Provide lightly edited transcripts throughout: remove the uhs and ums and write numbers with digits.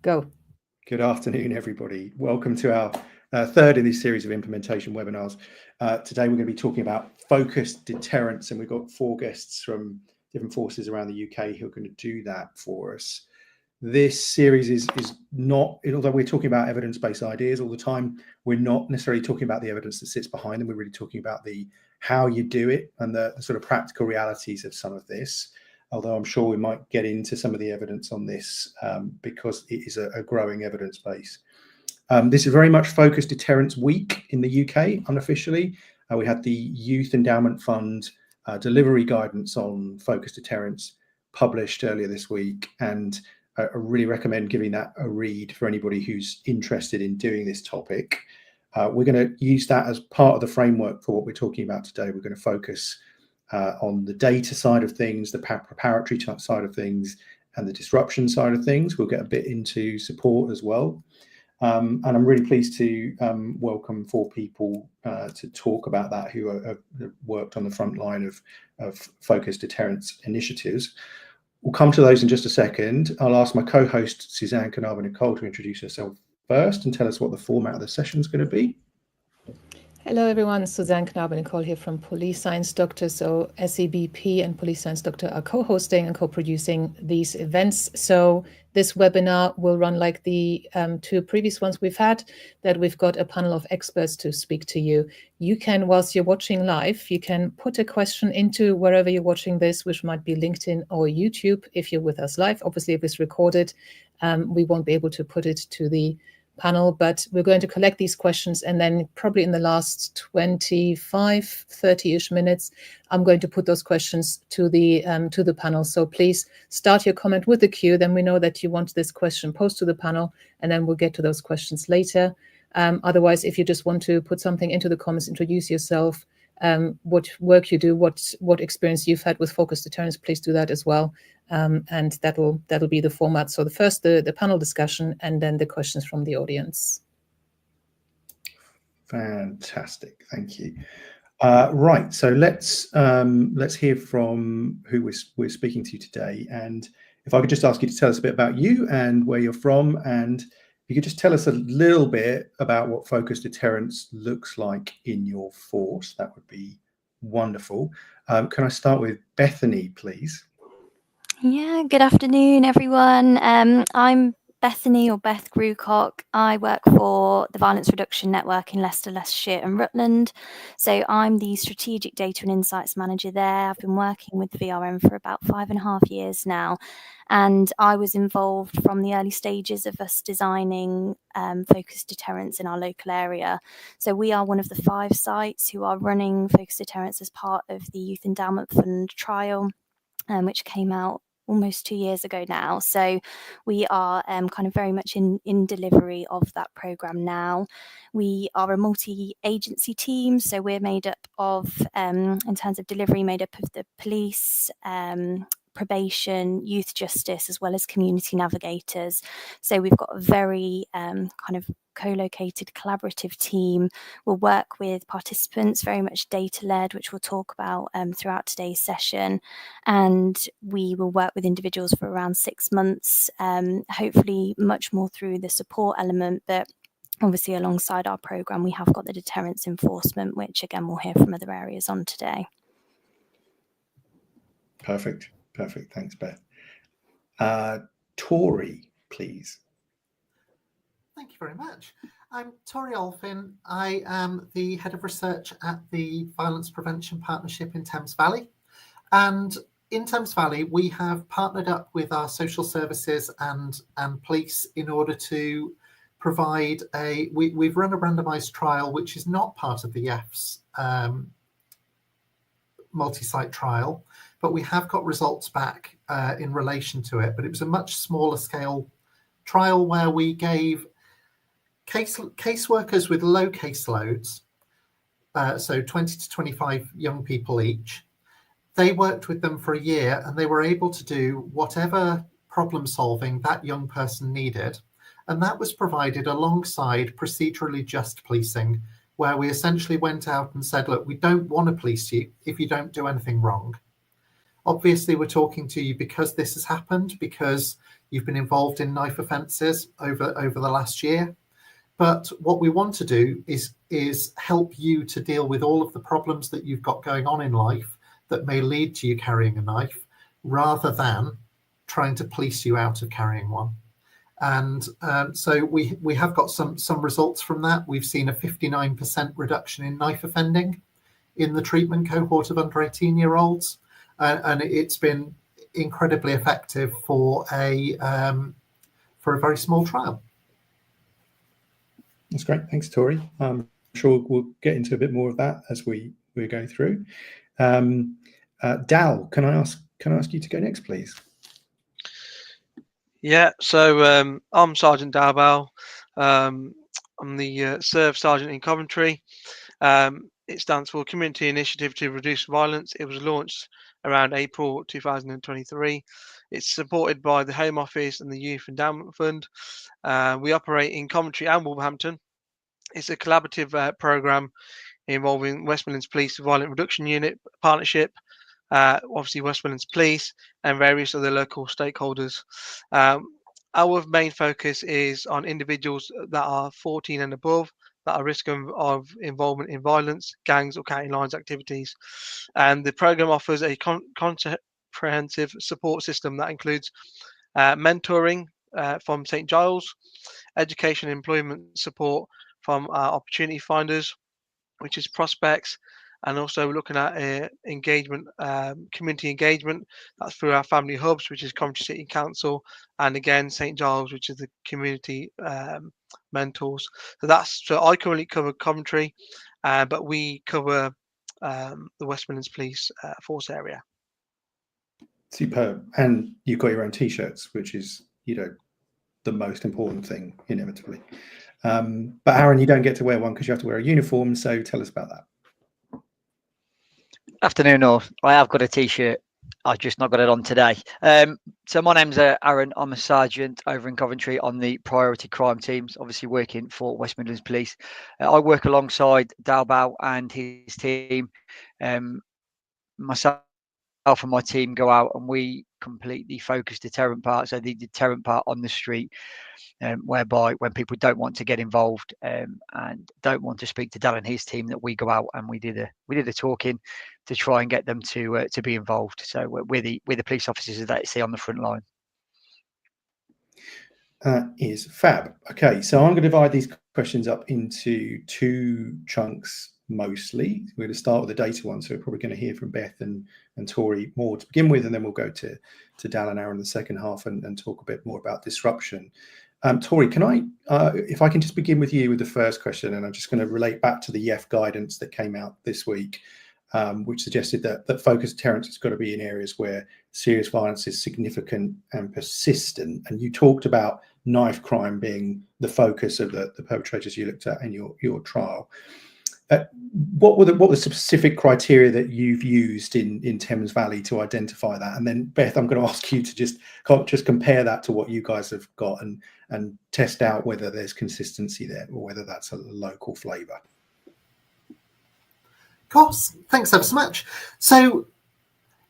Go. Good afternoon, everybody. Welcome to our third in this series of implementation webinars. Today we're going to be talking about focused deterrence, and we've got 4 guests from different forces around the UK who are going to do that for us. This series is not, although we're talking about evidence-based ideas all the time, we're not necessarily talking about the evidence that sits behind them. We're really talking about the how you do it and the sort of practical realities of some of this. Although I'm sure we might get into some of the evidence on this because it is a growing evidence base. This is very much Focused Deterrence Week in the UK, unofficially. We had the Youth Endowment Fund delivery guidance on focused deterrence published earlier this week, and I really recommend giving that a read for anybody who's interested in doing this topic. We're going to use that as part of the framework for what we're talking about today. We're going to focus on the data side of things, the preparatory side of things, and the disruption side of things. We'll get a bit into support as well. And I'm really pleased to welcome 4 people to talk about that who have worked on the front line of focused deterrence initiatives. We'll come to those in just a second. I'll ask my co-host, Suzanne Carnarvon-Nicole, to introduce herself first and tell us what the format of the session is going to be. Hello, everyone. Suzanne Carnarvon-Nicole here from Police Science Doctor. So SEBP and Police Science Doctor are co-hosting and co-producing these events. So this webinar will run like the 2 previous ones we've had, that we've got a panel of experts to speak to you. You can, whilst you're watching live, you can put a question into wherever you're watching this, which might be LinkedIn or YouTube if you're with us live. Obviously, if it's recorded, we won't be able to put it to the panel, but we're going to collect these questions, and then probably in the last 30-ish minutes, I'm going to put those questions to the panel. So please start your comment with the Q, then we know that you want this question posed to the panel, and then we'll get to those questions later. Otherwise, if you just want to put something into the comments, introduce yourself, what work you do, what experience you've had with focused deterrence, please do that as well. And that'll be the format. So the panel discussion, and then the questions from the audience. Fantastic, thank you. Right, so let's hear from who we're speaking to today. And if I could just ask you to tell us a bit about you and where you're from, and if you could just tell us a little bit about what focused deterrence looks like in your force, that would be wonderful. Can I start with Bethany, please? Yeah, good afternoon, everyone. I'm Bethany, or Beth Grucock. I work for the Violence Reduction Network in Leicester, Leicestershire and Rutland. So I'm the Strategic Data and Insights Manager there. I've been working with VRM for about 5.5 years now. And I was involved from the early stages of us designing focused deterrence in our local area. So we are one of the 5 sites who are running focused deterrence as part of the Youth Endowment Fund trial, which came out almost 2 years ago now. So we are kind of very much in delivery of that programme now. We are a multi-agency team, so we're made up of, in terms of delivery, made up of the police, probation, youth justice, as well as community navigators. So we've got a very kind of co-located collaborative team. We'll work with participants, very much data-led, which we'll talk about throughout today's session. And we will work with individuals for around 6 months, hopefully much more through the support element. But obviously alongside our programme, we have got the deterrence enforcement, which again, we'll hear from other areas on today. Perfect. Thanks, Beth. Tori, please. Thank you very much. I'm Tori Olfin. I am the Head of Research at the Violence Prevention Partnership in Thames Valley. And in Thames Valley, we have partnered up with our social services and police in order to provide we've run a randomised trial, which is not part of the EFS multi-site trial, but we have got results back in relation to it. But it was a much smaller scale trial where we gave caseworkers with low caseloads, so 20 to 25 young people each. They worked with them for a year, and they were able to do whatever problem solving that young person needed. And that was provided alongside procedurally just policing, where we essentially went out and said, look, we don't want to police you if you don't do anything wrong. Obviously, we're talking to you because this has happened, because you've been involved in knife offences over the last year. But what we want to do is help you to deal with all of the problems that you've got going on in life that may lead to you carrying a knife, rather than trying to police you out of carrying one. And so we have got some results from that. We've seen a 59% reduction in knife offending in the treatment cohort of under 18-year-olds, and it's been incredibly effective for a very small trial. That's great. Thanks, Tori. I'm sure we'll get into a bit more of that as we go through. Dal, can I ask you to go next, please? Yeah, so I'm Sergeant Dal. I'm the Serve Sergeant in Coventry. It stands for Community Initiative to Reduce Violence. It was launched around April 2023. It's supported by the Home Office and the Youth Endowment Fund. We operate in Coventry and Wolverhampton. It's a collaborative programme involving West Midlands Police Violent Reduction Unit partnership, obviously West Midlands Police and various other local stakeholders. Our main focus is on individuals that are 14 and above that are at risk of involvement in violence, gangs or county lines activities. And the programme offers a comprehensive support system that includes mentoring from St Giles, education and employment support from opportunity finders, which is prospects, and also looking at engagement, community engagement. That's through our family hubs, which is Coventry City Council, and again St Giles, which is the community mentors. So I currently cover Coventry, but we cover the West Midlands Police Force area. Superb. And you've got your own T-shirts, which is, the most important thing, inevitably. But Aaron, you don't get to wear one because you have to wear a uniform. So tell us about that. Afternoon, all. I have got a T-shirt. I've just not got it on today. So my name's Aaron. I'm a sergeant over in Coventry on the priority crime teams, obviously working for West Midlands Police. I work alongside Dalbow and his team. Myself and my team go out and we completely focus deterrent part. So the deterrent part on the street, whereby when people don't want to get involved and don't want to speak to Dal and his team, that we go out and we did a talking to try and get them to be involved. So we're the police officers that you see on the front line. Is fab. Okay, so I'm going to divide these questions up into two chunks mostly. We're going to start with the data one, so we're probably going to hear from Beth and Tori more to begin with, and then we'll go to Dal and Aaron in the second half and talk a bit more about disruption. Tori, can I, if I can just begin with you with the first question, and I'm just going to relate back to the YEF guidance that came out this week, which suggested that focused deterrence has got to be in areas where serious violence is significant and persistent. And you talked about knife crime being the focus of the perpetrators you looked at in your trial. What were the specific criteria that you've used in Thames Valley to identify that? And then Beth, I'm going to ask you to just compare that to what you guys have got and test out whether there's consistency there or whether that's a local flavour. Of course, thanks ever so much. So,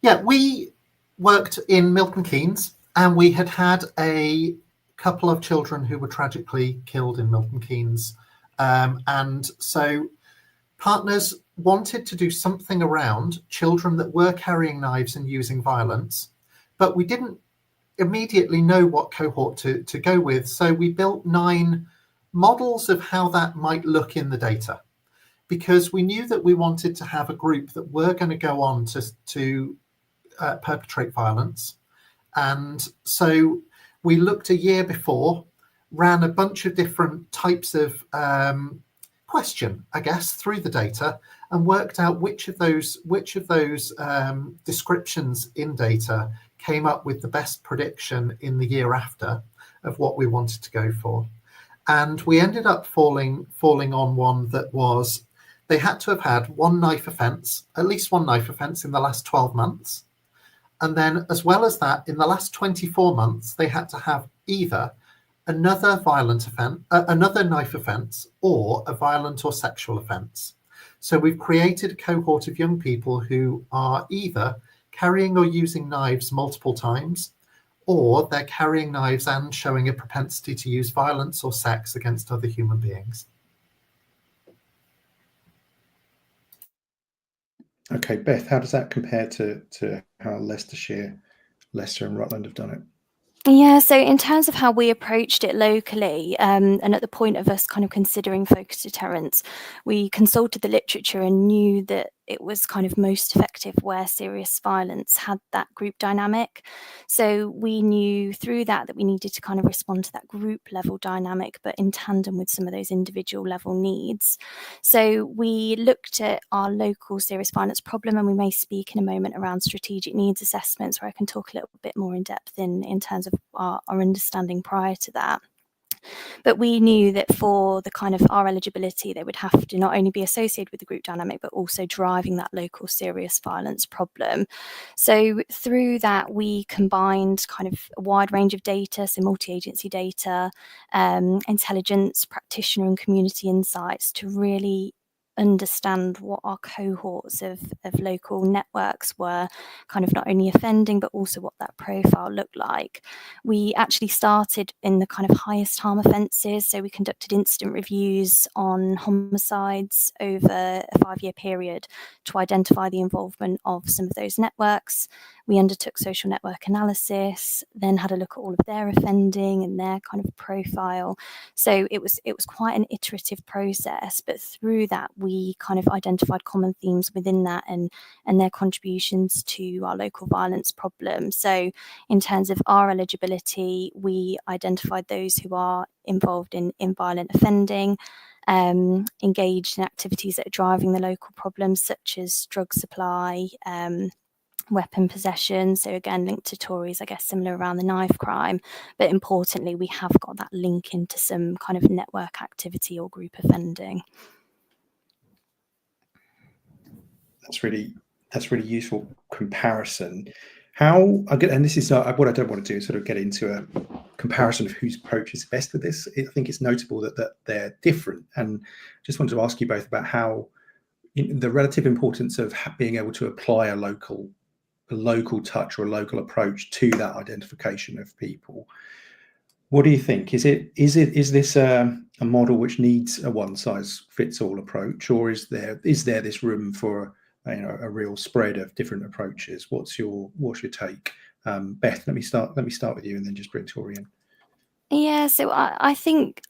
yeah, we worked in Milton Keynes, and we had a couple of children who were tragically killed in Milton Keynes, and so partners wanted to do something around children that were carrying knives and using violence, but we didn't immediately know what cohort to go with. So we built 9 models of how that might look in the data, because we knew that we wanted to have a group that were going to go on to perpetrate violence. And so we looked a year before, ran a bunch of different types of question, I guess, through the data, and worked out which of those descriptions in data came up with the best prediction in the year after of what we wanted to go for. And we ended up falling on one that was, they had to have had one knife offence, at least one knife offence in the last 12 months. And then as well as that, in the last 24 months, they had to have either another violent offence, another knife offence, or a violent or sexual offence. So we've created a cohort of young people who are either carrying or using knives multiple times, or they're carrying knives and showing a propensity to use violence or sex against other human beings. Okay, Beth, how does that compare to how Leicester and Rutland have done it? Yeah, so in terms of how we approached it locally, and at the point of us kind of considering focused deterrence, we consulted the literature and knew that it was kind of most effective where serious violence had that group dynamic. So we knew through that we needed to kind of respond to that group level dynamic, but in tandem with some of those individual level needs. So we looked at our local serious violence problem, and we may speak in a moment around strategic needs assessments, where I can talk a little bit more in depth in terms of our understanding prior to that. But we knew that for the kind of our eligibility, they would have to not only be associated with the group dynamic, but also driving that local serious violence problem. So through that, we combined kind of a wide range of data, so multi-agency data, intelligence, practitioner and community insights to really understand what our cohorts of local networks were kind of not only offending, but also what that profile looked like. We actually started in the kind of highest harm offences. So we conducted incident reviews on homicides over a 5-year period to identify the involvement of some of those networks. We undertook social network analysis, then had a look at all of their offending and their kind of profile. So it was quite an iterative process, but through that we kind of identified common themes within that and their contributions to our local violence problem. So in terms of our eligibility, we identified those who are involved in violent offending, engaged in activities that are driving the local problems, such as drug supply, weapon possession. So again, linked to Tories, I guess similar around the knife crime, but importantly, we have got that link into some kind of network activity or group offending. That's really useful comparison. How I get, and this is what I don't want to do is sort of get into a comparison of whose approach is best with this. I think it's notable that they're different, and just wanted to ask you both about how the relative importance of being able to apply a local touch or a local approach to that identification of people. What do you think? Is this a model which needs a one-size-fits-all approach, or is there this room for a real spread of different approaches? What's your take? Beth, let me start with you, and then just bring Tori in. Yeah, so I think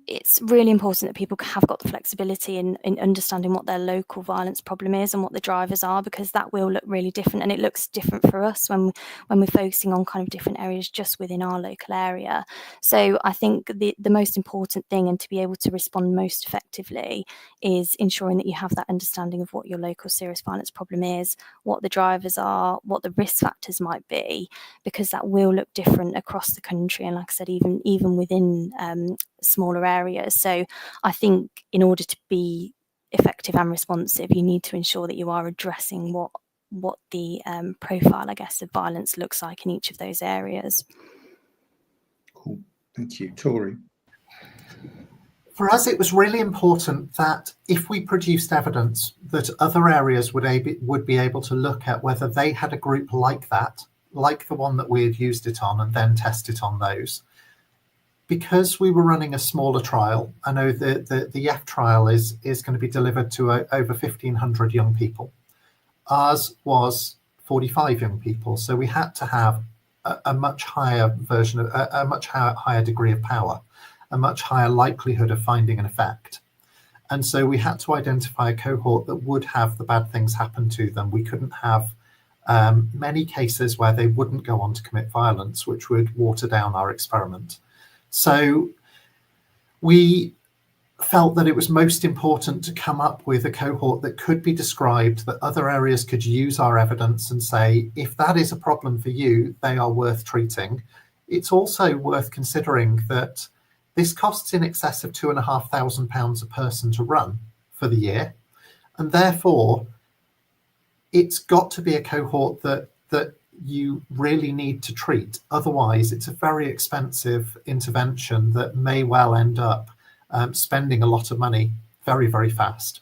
it's really important that people have got the flexibility in understanding what their local violence problem is and what the drivers are, because that will look really different, and it looks different for us when we're focusing on kind of different areas just within our local area. So I think the most important thing, and to be able to respond most effectively, is ensuring that you have that understanding of what your local serious violence problem is, what the drivers are, what the risk factors might be, because that will look different across the country, and like I said, even within smaller areas. So I think in order to be effective and responsive, you need to ensure that you are addressing what the profile, I guess, of violence looks like in each of those areas. Cool, thank you. Tori? For us, it was really important that if we produced evidence, that other areas would be able to look at whether they had a group like that, like the one that we had used it on, and then test it on those. Because we were running a smaller trial, I know the YEF trial is going to be delivered to over 1,500 young people. Ours was 45 young people, so we had to have a much higher version of a much higher degree of power, a much higher likelihood of finding an effect. And so we had to identify a cohort that would have the bad things happen to them. We couldn't have many cases where they wouldn't go on to commit violence, which would water down our experiment. So we felt that it was most important to come up with a cohort that could be described, that other areas could use our evidence and say, if that is a problem for you, they are worth treating. It's also worth considering that this costs in excess of £2,500 a person to run for the year. And therefore, it's got to be a cohort that you really need to treat. Otherwise, it's a very expensive intervention that may well end up spending a lot of money very, very fast.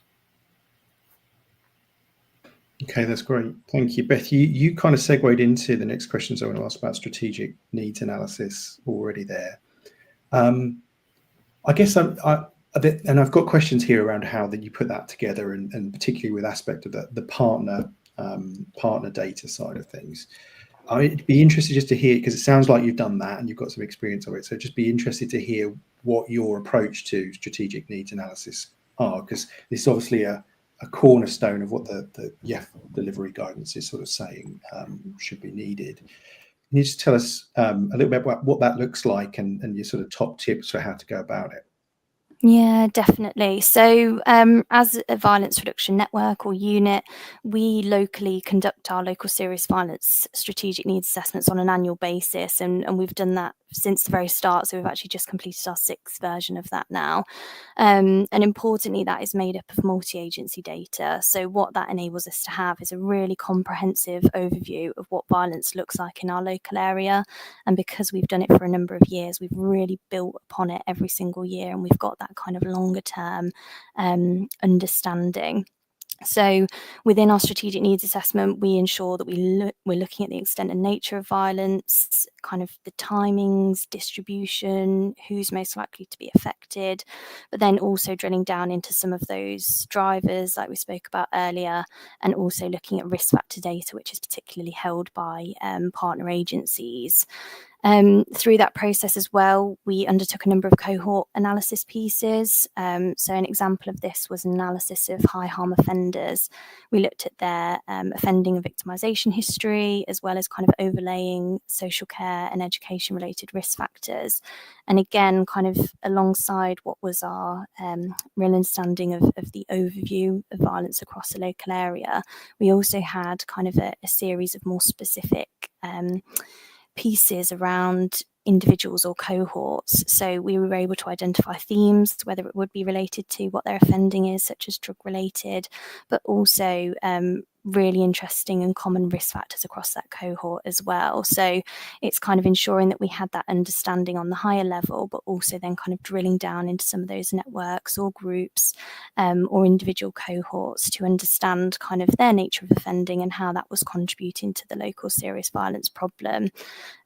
Okay, that's great. Thank you. Beth, you kind of segued into the next questions I want to ask about strategic needs analysis already there. I guess and I've got questions here around how that you put that together, and particularly with aspect of the partner data side of things. I'd be interested just to hear, because it sounds like you've done that and you've got some experience of it. So just be interested to hear what your approach to strategic needs analysis are, because this is obviously a cornerstone of what the YEF delivery guidance is sort of saying should be needed. Can you just tell us a little bit about what that looks like and your sort of top tips for how to go about it? Yeah, definitely. So, as a violence reduction network or unit, we locally conduct our local serious violence strategic needs assessments on an annual basis, and we've done that since the very start. So we've actually just completed our 6th version of that now. And importantly, that is made up of multi-agency data. So what that enables us to have is a really comprehensive overview of what violence looks like in our local area. And because we've done it for a number of years, we've really built upon it every single year, and we've got that kind of longer term understanding. So within our strategic needs assessment, we ensure that we're looking at the extent and nature of violence, kind of the timings, distribution, who's most likely to be affected, but then also drilling down into some of those drivers like we spoke about earlier, and also looking at risk factor data, which is particularly held by partner agencies. Through that process as well, we undertook a number of cohort analysis pieces. So an example of this was an analysis of high harm offenders. We looked at their offending and victimisation history, as well as kind of overlaying social care and education related risk factors. And again, kind of alongside what was our real understanding of the overview of violence across a local area, we also had kind of a series of more specific pieces around individuals or cohorts. So we were able to identify themes, whether it would be related to what their offending is, such as drug related, but also really interesting and common risk factors across that cohort as well. So it's kind of ensuring that we had that understanding on the higher level, but also then kind of drilling down into some of those networks or groups or individual cohorts to understand kind of their nature of offending and how that was contributing to the local serious violence problem.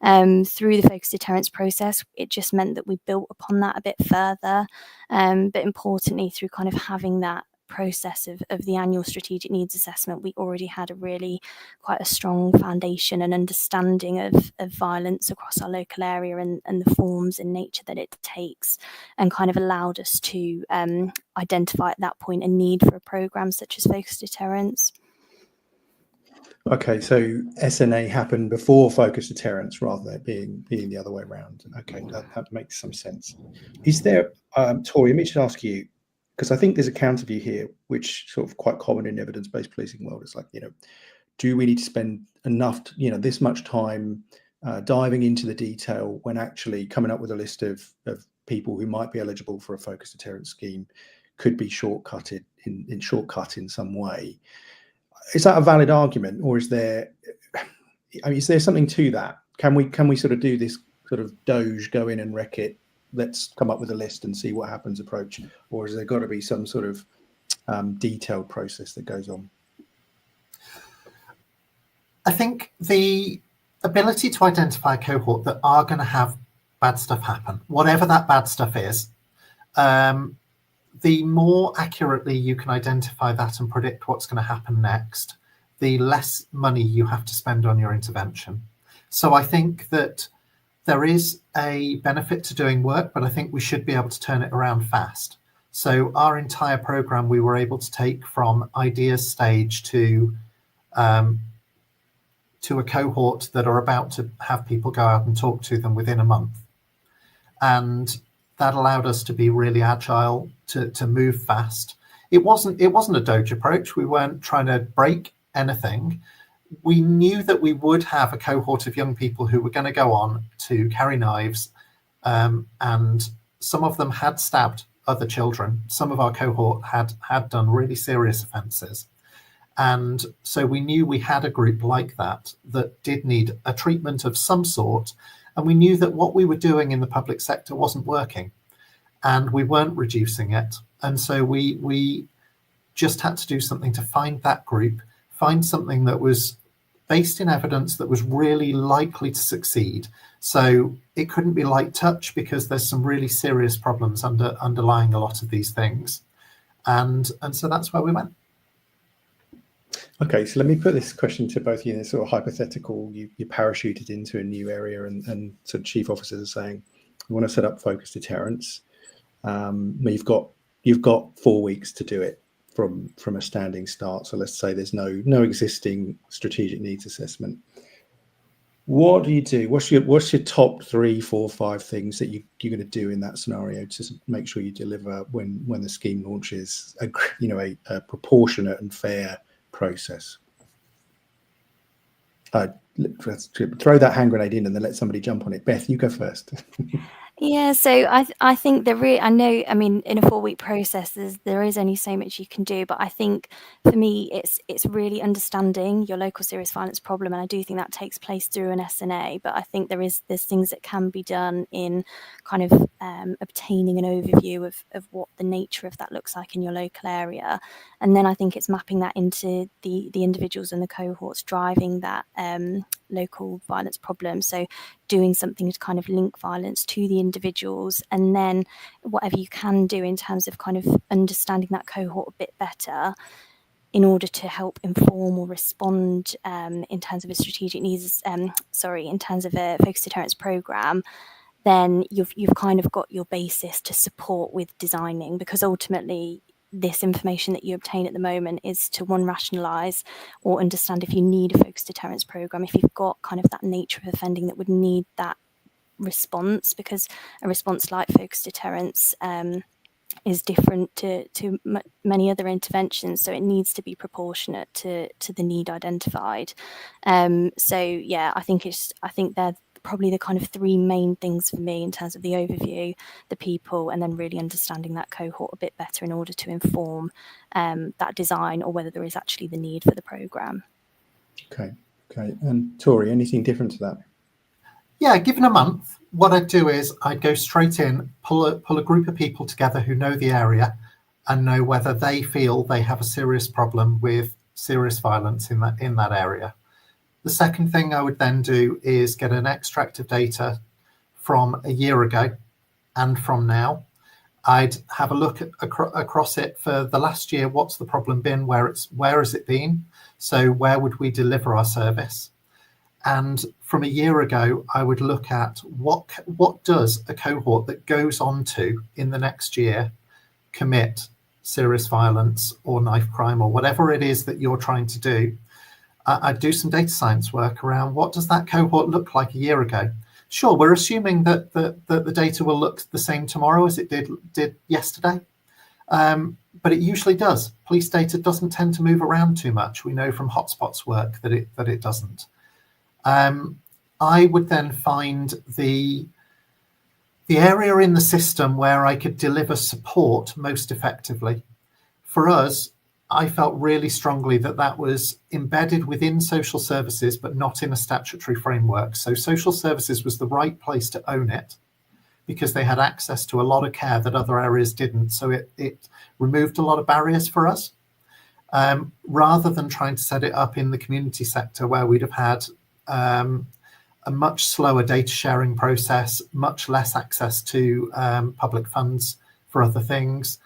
Through the focus deterrence process, it just meant that we built upon that a bit further, but importantly, through kind of having that process of the annual strategic needs assessment, we already had a really quite a strong foundation and understanding of violence across our local area and the forms and nature that it takes, and kind of allowed us to identify at that point a need for a programme such as focus deterrence. Okay, so SNA happened before focus deterrence rather than being the other way around. Okay, that makes some sense. Is there, Tori, let me just ask you, because I think there's a counter view here, which sort of quite common in evidence-based policing world. It's like, do we need to spend enough, this much time diving into the detail when actually coming up with a list of people who might be eligible for a focus deterrence scheme could be shortcut in some way? Is that a valid argument, or is there something to that? Can we sort of do this sort of Doge, go in and wreck it, let's come up with a list and see what happens approach, or has there got to be some sort of detailed process that goes on? I think the ability to identify a cohort that are going to have bad stuff happen, whatever that bad stuff is, the more accurately you can identify that and predict what's going to happen next, the less money you have to spend on your intervention. So I think that there is a benefit to doing work, but I think we should be able to turn it around fast. So our entire program, we were able to take from idea stage to a cohort that are about to have people go out and talk to them within a month. And that allowed us to be really agile, to move fast. It wasn't a Doge approach. We weren't trying to break anything. We knew that we would have a cohort of young people who were going to go on to carry knives, and some of them had stabbed other children. Some of our cohort had done really serious offences. And so we knew we had a group like that did need a treatment of some sort. And we knew that what we were doing in the public sector wasn't working, and we weren't reducing it. And so we just had to do something to find that group, find something that was based in evidence that was really likely to succeed. So it couldn't be light touch because there's some really serious problems underlying a lot of these things. And so that's where we went. Okay, so let me put this question to both of you in a sort of hypothetical. You parachuted into a new area and sort of chief officers are saying, we want to set up focused deterrence. You've got 4 weeks to do it from a standing start. So let's say there's no existing strategic needs assessment. What do you do? What's your top 3, 4, 5 things that you're going to do in that scenario to make sure you deliver when the scheme launches a proportionate and fair process? Let's throw that hand grenade in and then let somebody jump on it. Beth, you go first. Yeah, so I think I know, I mean, in a 4-week process, there is only so much you can do, but I think for me, it's really understanding your local serious violence problem, and I do think that takes place through an SNA. But I think there's things that can be done in kind of obtaining an overview of what the nature of that looks like in your local area, and then I think it's mapping that into the individuals and the cohorts driving that local violence problem. So doing something to kind of link violence to the individuals, and then whatever you can do in terms of kind of understanding that cohort a bit better in order to help inform or respond in terms of a strategic needs, in terms of a focused deterrence program, then you've kind of got your basis to support with designing, because ultimately this information that you obtain at the moment is to, one, rationalise or understand if you need a focused deterrence programme, if you've got kind of that nature of offending that would need that response, because a response like focused deterrence is different to many other interventions, so it needs to be proportionate to the need identified. So yeah, I think they're probably the kind of 3 main things for me in terms of the overview, the people, and then really understanding that cohort a bit better in order to inform that design, or whether there is actually the need for the programme. Okay. And Tori, anything different to that? Yeah, given a month, what I'd do is I'd go straight in, pull a group of people together who know the area and know whether they feel they have a serious problem with serious violence in that area. The second thing I would then do is get an extract of data from a year ago and from now. I'd have a look across it for the last year. What's the problem been? Where has it been? So where would we deliver our service? And from a year ago, I would look at what does a cohort that goes on to in the next year commit serious violence or knife crime or whatever it is that you're trying to do. I'd do some data science work around what does that cohort look like a year ago. Sure, we're assuming that the data will look the same tomorrow as it did yesterday, but it usually does. Police data doesn't tend to move around too much. We know from hotspots work that it doesn't. I would then find the area in the system where I could deliver support most effectively. For us, I felt really strongly that was embedded within social services, but not in a statutory framework. So social services was the right place to own it because they had access to a lot of care that other areas didn't. So it removed a lot of barriers for us. Rather than trying to set it up in the community sector where we'd have had a much slower data sharing process, much less access to public funds for other things,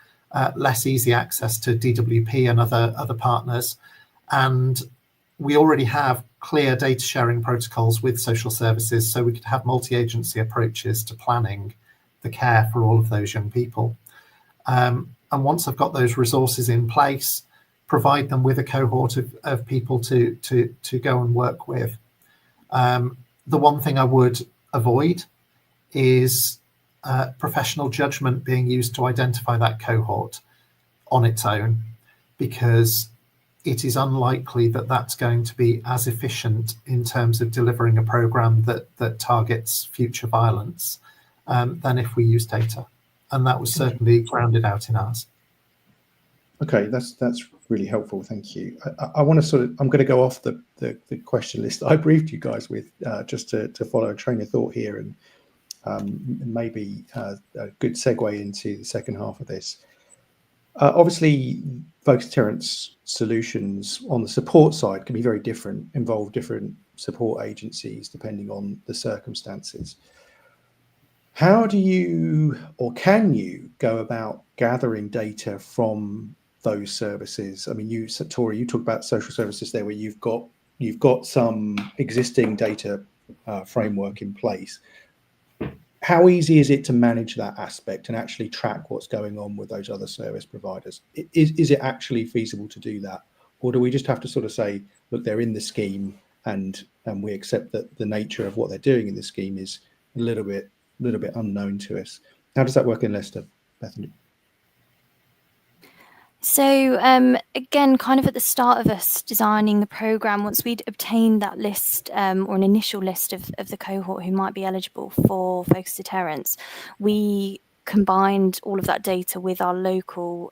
less easy access to DWP and other partners. And we already have clear data sharing protocols with social services, so we could have multi-agency approaches to planning the care for all of those young people. And once I've got those resources in place, provide them with a cohort of people to go and work with. The one thing I would avoid is professional judgment being used to identify that cohort on its own, because it is unlikely that that's going to be as efficient in terms of delivering a program that targets future violence than if we use data. And that was certainly grounded out in ours. Okay, that's really helpful. Thank you. I want to I'm going to go off the question list that I briefed you guys with just to follow a train of thought here, and maybe a good segue into the second half of this. Obviously, focused deterrence solutions on the support side can be very different, involve different support agencies depending on the circumstances. How do you, or can you, go about gathering data from those services? I mean, Tori, you talked about social services there, where you've got some existing data framework in place. How easy is it to manage that aspect and actually track what's going on with those other service providers? Is it actually feasible to do that, or do we just have to sort of say, look, they're in the scheme, and we accept that the nature of what they're doing in the scheme is a little bit unknown to us? How does that work in Leicester, Bethany? So again, kind of at the start of us designing the programme, once we'd obtained that list or an initial list of the cohort who might be eligible for focused deterrence, we combined all of that data with our local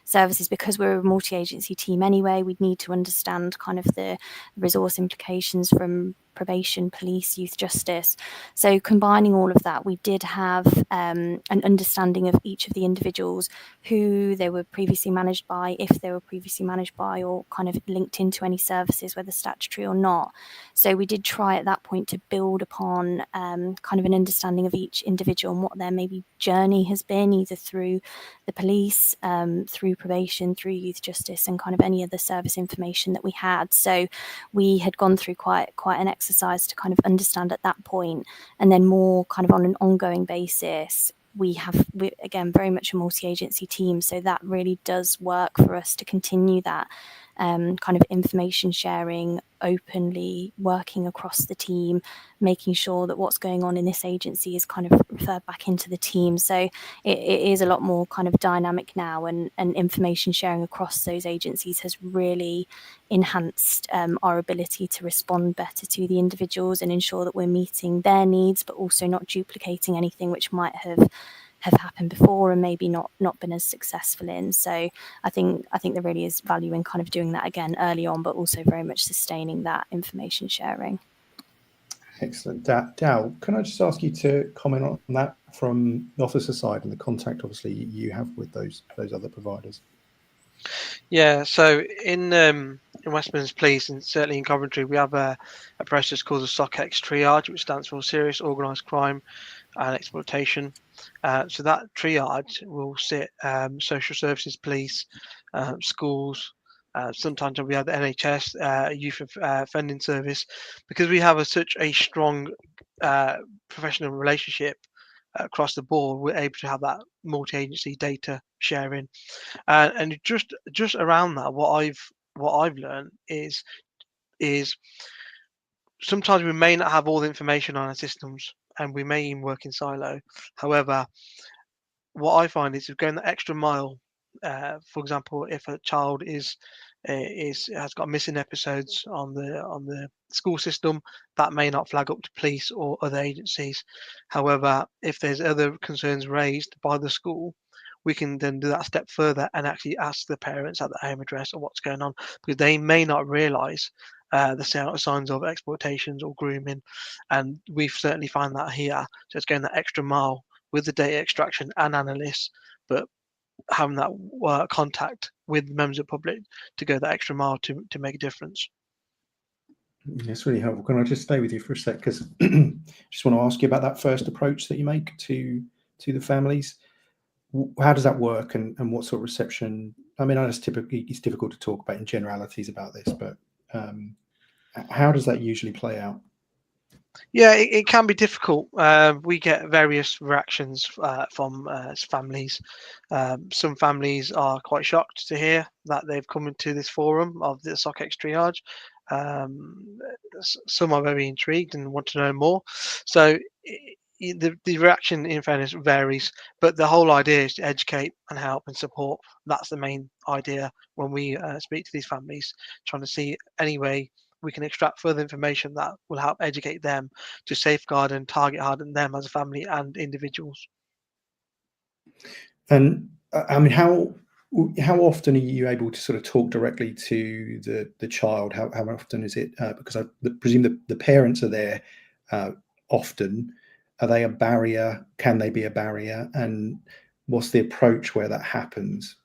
services. Because we're a multi-agency team anyway, we'd need to understand kind of the resource implications from probation, police, youth justice. So combining all of that, we did have an understanding of each of the individuals, who they were previously managed by, if they were previously managed by, or kind of linked into any services, whether statutory or not. So we did try at that point to build upon kind of an understanding of each individual and what their maybe journey has been, either through the police, through probation, through youth justice, and kind of any other service information that we had. So we had gone through quite an exercise to kind of understand at that point, and then more kind of on an ongoing basis. We again, very much a multi-agency team, so that really does work for us to continue that kind of information sharing openly, working across the team, making sure that what's going on in this agency is kind of referred back into the team. So it is a lot more kind of dynamic now, and information sharing across those agencies has really enhanced our ability to respond better to the individuals and ensure that we're meeting their needs, but also not duplicating anything which might have happened before and maybe not been as successful in. So I think there really is value in kind of doing that again early on, but also very much sustaining that information sharing. Excellent. Dal, can I just ask you to comment on that from the officer side and the contact obviously you have with those other providers? Yeah, so in West Midlands Police, and certainly in Coventry, we have a process called the SOCEX triage, which stands for Serious Organised Crime and Exploitation. So that triage will sit social services, police, schools. Sometimes we have the NHS, youth offending service, because we have such a strong professional relationship across the board. We're able to have that multi-agency data sharing, and just around that, what I've learned is sometimes we may not have all the information on our systems, and we may even work in silo. However, what I find is going the extra mile. For example, if a child has got missing episodes on the school system, that may not flag up to police or other agencies. However, if there's other concerns raised by the school, we can then do that step further and actually ask the parents at the home address or what's going on, because they may not realise the signs of exploitations or grooming, and we've certainly found that here. So it's going that extra mile with the data extraction and analysts, but having that contact with members of the public to go that extra mile to make a difference. That's really helpful. Can I just stay with you for a sec? Because just want to ask you about that first approach that you make to the families. How does that work, and what sort of reception? I mean, I know it's difficult to talk about in generalities about this, but how does that usually play out? Yeah, it can be difficult. We get various reactions from families. Some families are quite shocked to hear that they've come into this forum of the SOCEX triage. Some are very intrigued and want to know more. So the reaction, in fairness, varies, but the whole idea is to educate and help and support. That's the main idea when we speak to these families, trying to see any way we can extract further information that will help educate them to safeguard and target harden them as a family and individuals. And I mean, how often are you able to sort of talk directly to the child? How often is it? Because I presume the parents are there often. Are they a barrier? Can they be a barrier? And what's the approach where that happens?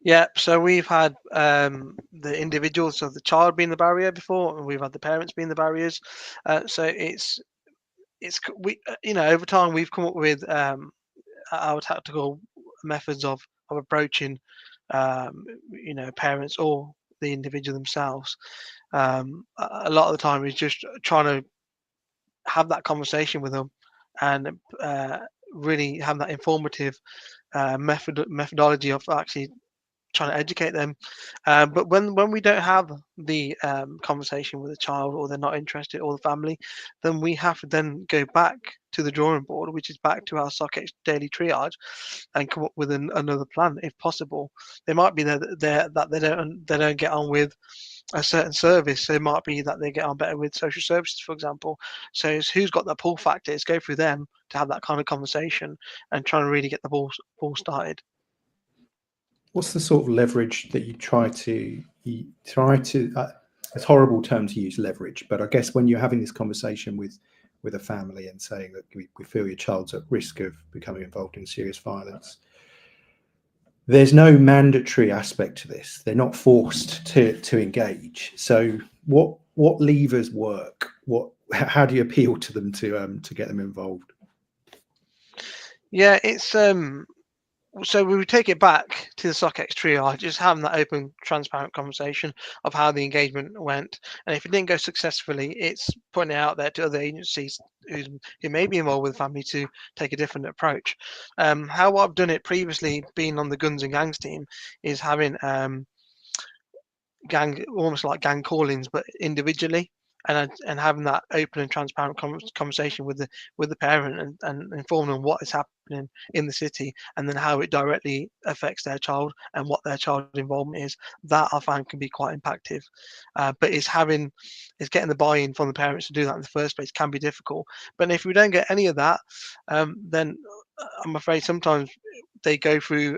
Yeah, so we've had the individuals, so the child being the barrier before, and we've had the parents being the barriers. So we over time we've come up with our tactical methods of approaching parents or the individual themselves. A lot of the time is just trying to have that conversation with them and really have that informative methodology of actually trying to educate them. But when we don't have the conversation with the child, or they're not interested, or the family, then we have to then go back to the drawing board, which is back to our SOCX daily triage, and come up with another plan if possible. They might be there that they don't get on with a certain service. So it might be that they get on better with social services, for example. So it's who's got that pull factor. It's go through them to have that kind of conversation and trying to really get the ball started. What's the sort of leverage that you try to it's a horrible term to use, leverage, but I guess when you're having this conversation with a family and saying that we feel your child's at risk of becoming involved in serious violence, there's no mandatory aspect to this. They're not forced to engage. So what levers work? How do you appeal to them to get them involved? Yeah, it's so we would take it back to the SOCX triage, just having that open, transparent conversation of how the engagement went. And if it didn't go successfully, it's putting it out there to other agencies who may be involved with the family to take a different approach. How I've done it previously, being on the Guns and Gangs team, is having almost like gang call-ins, but individually, and having that open and transparent conversation with the parent and inform them what is happening in the city, and then how it directly affects their child and what their child involvement is. That I find can be quite impactful. But it's getting the buy-in from the parents to do that in the first place can be difficult. But if we don't get any of that, then I'm afraid sometimes they go through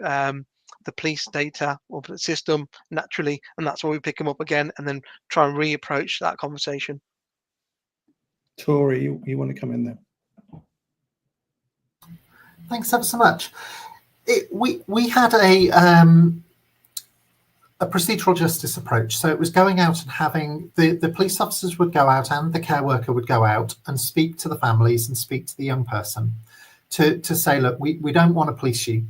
the police data or the system naturally, and that's where we pick them up again and then try and reapproach that conversation. Tori, you want to come in there? Thanks ever so much. We had a procedural justice approach. So it was going out and having the police officers would go out and the care worker would go out and speak to the families and speak to the young person to say, look, we don't want to police you.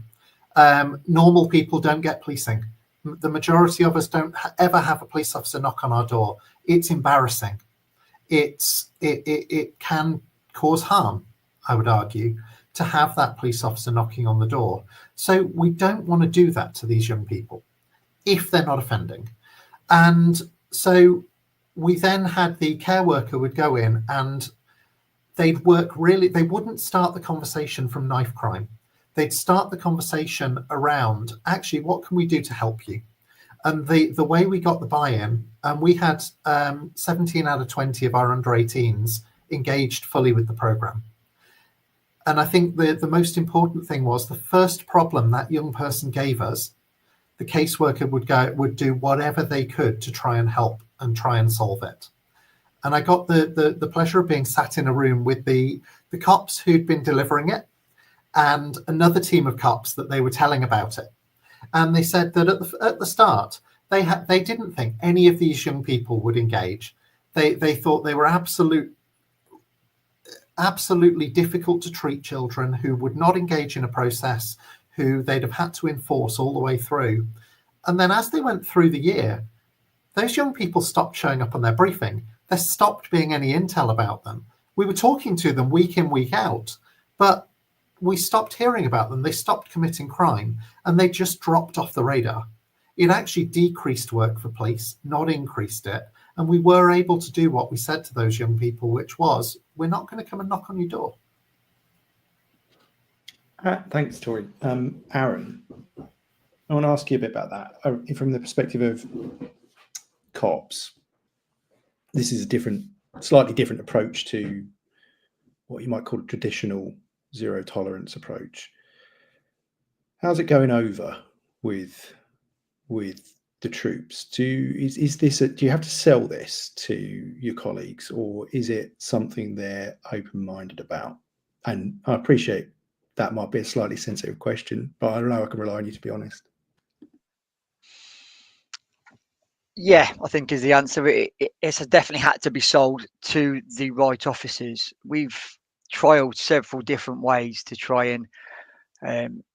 Normal people don't get policing. The majority of us don't ever have a police officer knock on our door. It's embarrassing. It can cause harm, I would argue, to have that police officer knocking on the door. So we don't want to do that to these young people if they're not offending. And so we then had the care worker would go in and they'd work they wouldn't start the conversation from knife crime. They'd start the conversation around, actually, what can we do to help you? And the way we got the buy-in, and we had 17 out of 20 of our under 18s engaged fully with the program. And I think the most important thing was the first problem that young person gave us, the caseworker would do whatever they could to try and help and try and solve it. And I got the pleasure of being sat in a room with the cops who'd been delivering it, and another team of cops that they were telling about it. And they said that at the start, they didn't think any of these young people would engage. They thought they were absolutely difficult to treat children who would not engage in a process, who they'd have had to enforce all the way through. And then as they went through the year, those young people stopped showing up on their briefing. There stopped being any intel about them. We were talking to them week in, week out, but we stopped hearing about them. They stopped committing crime and they just dropped off the radar. It actually decreased work for police, not increased it. And we were able to do what we said to those young people, which was, we're not going to come and knock on your door. Thanks, Tori. Aaron, I want to ask you a bit about that. From the perspective of cops, this is a slightly different approach to what you might call a traditional zero tolerance approach. How's it going over with the troops? Do you have to sell this to your colleagues, or is it something they're open-minded about? And I appreciate that might be a slightly sensitive question, but I don't know, I can rely on you to be honest. Yeah, I think is the answer. It's definitely had to be sold to the right officers. We've trialed several different ways to try and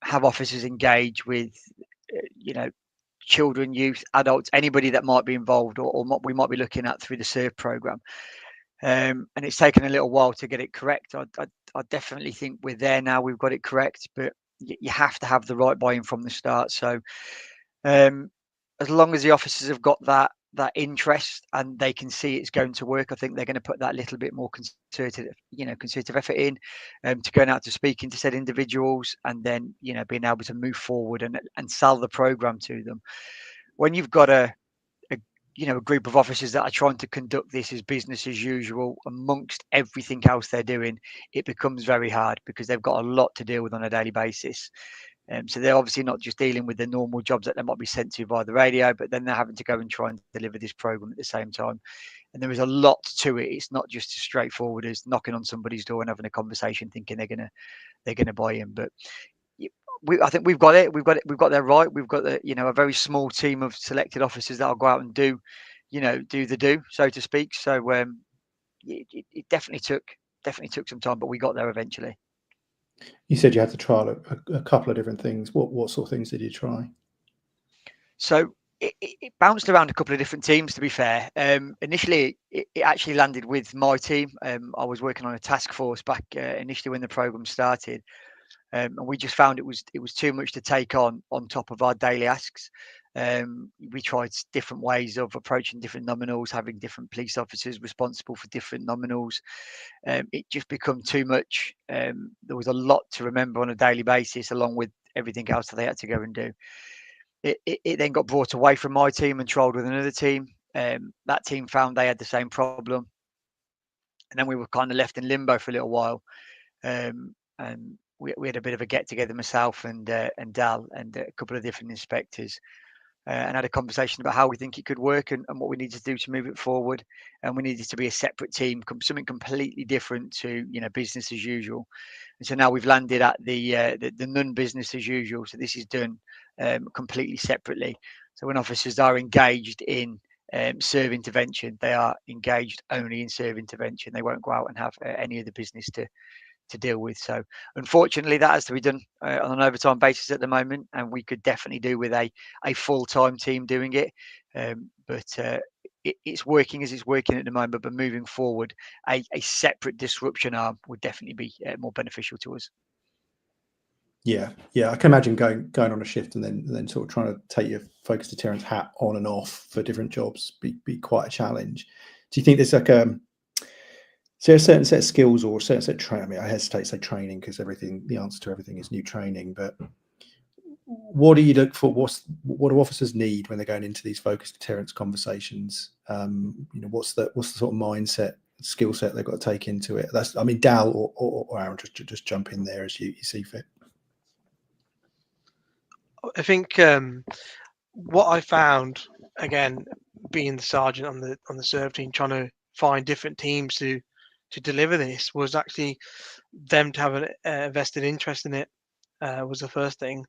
have officers engage with, you know, children, youth, adults, anybody that might be involved or we might be looking at through the SERVE program. And it's taken a little while to get it correct. I definitely think we're there now. We've got it correct, but you have to have the right buy-in from the start. So as long as the officers have got that interest and they can see it's going to work, I think they're going to put that little bit more concerted effort in, to going out to speaking to said individuals, and then being able to move forward and sell the program to them. When you've got a group of officers that are trying to conduct this as business as usual amongst everything else they're doing, it becomes very hard because they've got a lot to deal with on a daily basis. So they're obviously not just dealing with the normal jobs that they might be sent to by the radio, but then they're having to go and try and deliver this program at the same time. And there is a lot to it. It's not just as straightforward as knocking on somebody's door and having a conversation, thinking they're gonna buy in. But I think we've got it. We've got that right. We've got a very small team of selected officers that'll go out and do the do, so to speak. So it definitely took some time, but we got there eventually. You said you had to trial a couple of different things. What sort of things did you try? So it bounced around a couple of different teams, to be fair. Initially, it actually landed with my team. I was working on a task force back initially when the program started. And we just found it was too much to take on top of our daily asks. We tried different ways of approaching different nominals, having different police officers responsible for different nominals. It just become too much. There was a lot to remember on a daily basis, along with everything else that they had to go and do. It then got brought away from my team and trialled with another team. That team found they had the same problem, and then we were kind of left in limbo for a little while. And we had a bit of a get together, myself and Dal and a couple of different inspectors, and had a conversation about how we think it could work and what we need to do to move it forward. And we needed to be a separate team, something completely different to business as usual. And so now we've landed at the non-business as usual. So this is done completely separately. So when officers are engaged in SERVE intervention, they are engaged only in SERVE intervention. They won't go out and have any other business to deal with. So unfortunately that has to be done on an overtime basis at the moment, and we could definitely do with a full-time team doing it, but it's working as it's working at the moment. But moving forward, a separate disruption arm would definitely be more beneficial to us. Yeah, I can imagine going on a shift and then sort of trying to take your focus deterrence hat on and off for different jobs be quite a challenge. Do you think there's like is there a certain set of skills or a certain set of training? I mean, I hesitate to say training because the answer to everything is new training. But what do you look for? What do officers need when they're going into these focused deterrence conversations? What's the sort of mindset, skill set they've got to take into it? Dal or Aaron, just jump in there as you see fit. I think what I found, again, being the sergeant on the SERVE team, trying to find different teams to deliver this, was actually them to have a vested interest in it, was the first thing,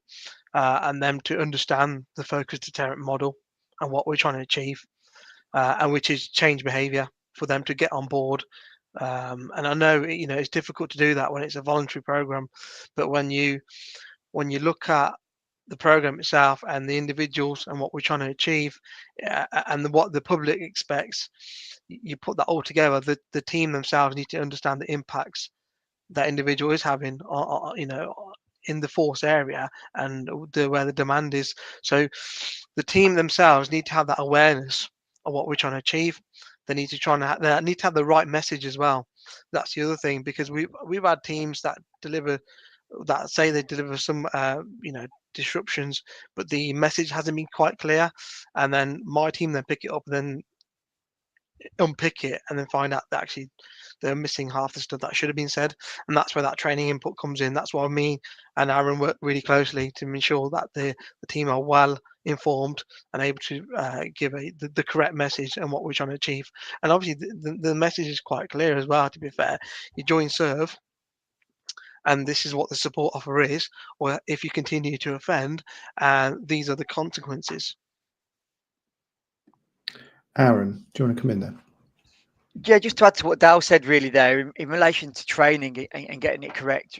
and them to understand the focused deterrent model and what we're trying to achieve, and which is change behaviour for them to get on board. And I know it's difficult to do that when it's a voluntary program, but when you look at the program itself and the individuals and what we're trying to achieve, and what the public expects, you put that all together. The team themselves need to understand the impacts that individual is having, in the force area and where the demand is. So the team themselves need to have that awareness of what we're trying to achieve. They need to they need to have the right message as well. That's the other thing, because we've had teams that say they deliver some disruptions, but the message hasn't been quite clear, and then my team then pick it up and then unpick it and then find out that actually they're missing half the stuff that should have been said. And that's where that training input comes in. That's why me and Aaron work really closely to ensure that the team are well informed and able to give the correct message and what we're trying to achieve. And obviously the message is quite clear as well, to be fair. You join SERVE and this is what the support offer is, or if you continue to offend, these are the consequences. Aaron, do you want to come in there? Yeah, just to add to what Dal said, really, there in relation to training and getting it correct.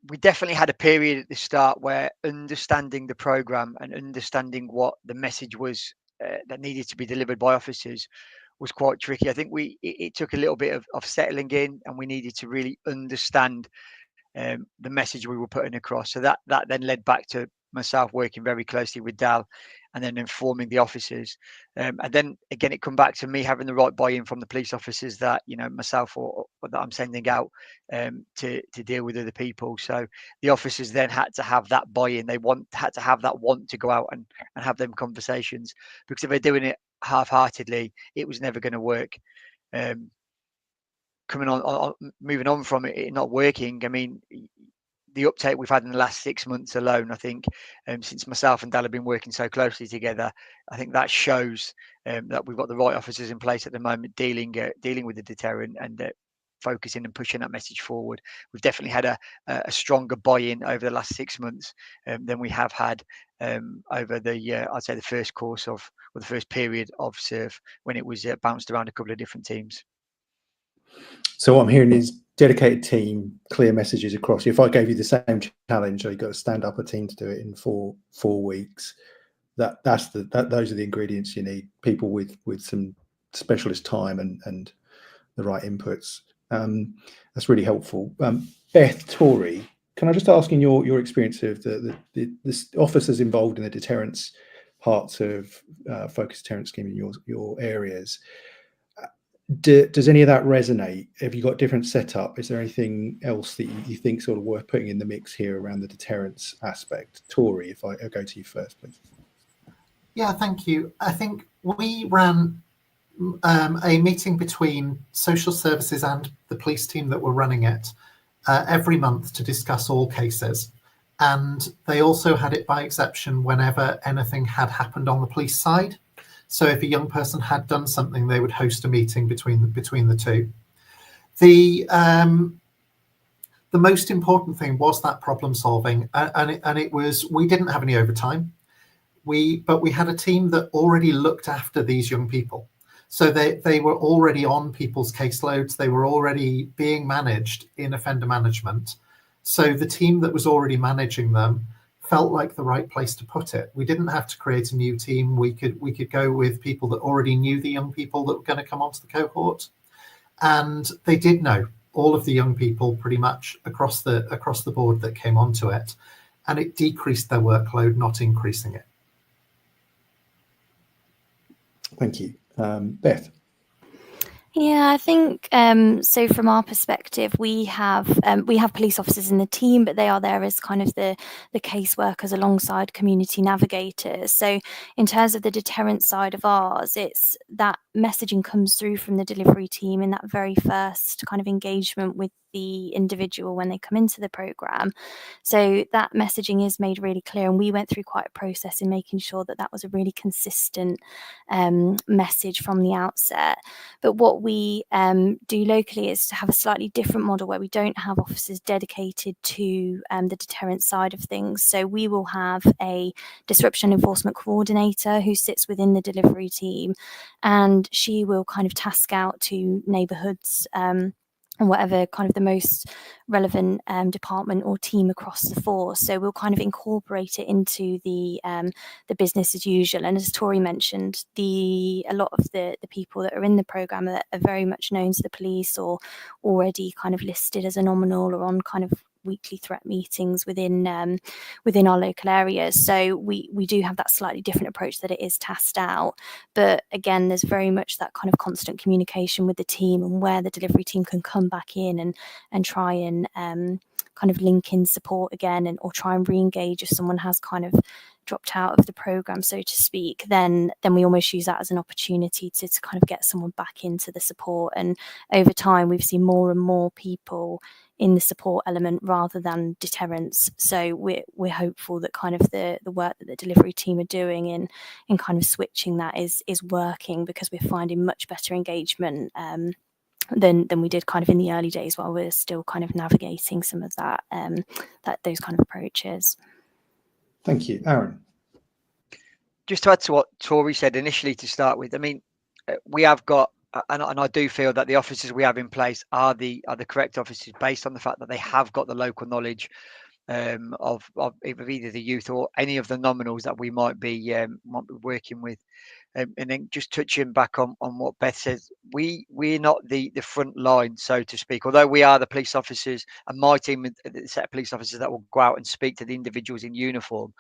We definitely had a period at the start where understanding the program and understanding what the message was that needed to be delivered by officers was quite tricky. I think it took a little bit of settling in, and we needed to really understand the message we were putting across. So that then led back to myself working very closely with Dal, and then informing the officers. And then again, it come back to me having the right buy-in from the police officers that, you know, myself or that I'm sending out to deal with other people. So the officers then had to have that buy-in. They had to have that want to go out and have them conversations, because if they're doing it half-heartedly, it was never going to work. Moving on from it not working, I mean, the uptake we've had in the last 6 months alone, I think, since myself and Dal have been working so closely together, I think that shows that we've got the right officers in place at the moment, dealing with the deterrent and focusing and pushing that message forward. We've definitely had a stronger buy-in over the last 6 months than we have had over the I'd say the first course of, or the first period of SURF, when it was bounced around a couple of different teams. So what I'm hearing is dedicated team, clear messages across. If I gave you the same challenge, so you've got to stand up a team to do it in four weeks. Those are the ingredients you need. People with some specialist time and the right inputs. That's really helpful. Beth, Tori, can I just ask, in your experience of the officers involved in the deterrence parts of focused deterrence scheme in your areas? Does any of that resonate? Have you got different setup? Is there anything else that you think sort of worth putting in the mix here around the deterrence aspect? Tori, if I go to you first, please. Yeah, thank you. I think we ran a meeting between social services and the police team that were running it every month to discuss all cases. And they also had it by exception whenever anything had happened on the police side. So if a young person had done something, they would host a meeting between the two. The most important thing was that problem solving, and it was, we didn't have any overtime. But we had a team that already looked after these young people. So they were already on people's caseloads. They were already being managed in offender management. So the team that was already managing them felt like the right place to put it. We didn't have to create a new team. We could go with people that already knew the young people that were going to come onto the cohort. And they did know all of the young people pretty much across the board that came onto it. And it decreased their workload, not increasing it. Thank you. Beth. Yeah, I think so. From our perspective, we have police officers in the team, but they are there as kind of the caseworkers alongside community navigators. So in terms of the deterrent side of ours, it's that messaging comes through from the delivery team in that very first kind of engagement with the individual when they come into the program. So that messaging is made really clear, and we went through quite a process in making sure that that was a really consistent message from the outset. But what we do locally is to have a slightly different model where we don't have officers dedicated to the deterrent side of things. So we will have a disruption enforcement coordinator who sits within the delivery team, and she will kind of task out to neighbourhoods and whatever kind of the most relevant department or team across the force. So we'll kind of incorporate it into the business as usual. And as Tori mentioned, a lot of the people that are in the programme are very much known to the police or already kind of listed as a nominal or on kind of weekly threat meetings within our local areas. So we do have that slightly different approach, that it is tasked out. But again, there's very much that kind of constant communication with the team, and where the delivery team can come back in and try and kind of link in support again, or try and re-engage if someone has kind of dropped out of the program, so to speak, then we almost use that as an opportunity to kind of get someone back into the support. And over time, we've seen more and more people in the support element rather than deterrence. So we're hopeful that kind of the work that the delivery team are doing in kind of switching that is working, because we're finding much better engagement than we did kind of in the early days, while we're still kind of navigating some of that those kind of approaches. Thank you. Aaron. just to add to what Tori said initially to start with, I mean, we have got, and I do feel that the officers we have in place are the correct officers based on the fact that they have got the local knowledge of either the youth or any of the nominals that we might be working with. And then just touching back on what Beth says, we're not the front line, so to speak, although we are the police officers, and my team, the set of police officers that will go out and speak to the individuals in uniform.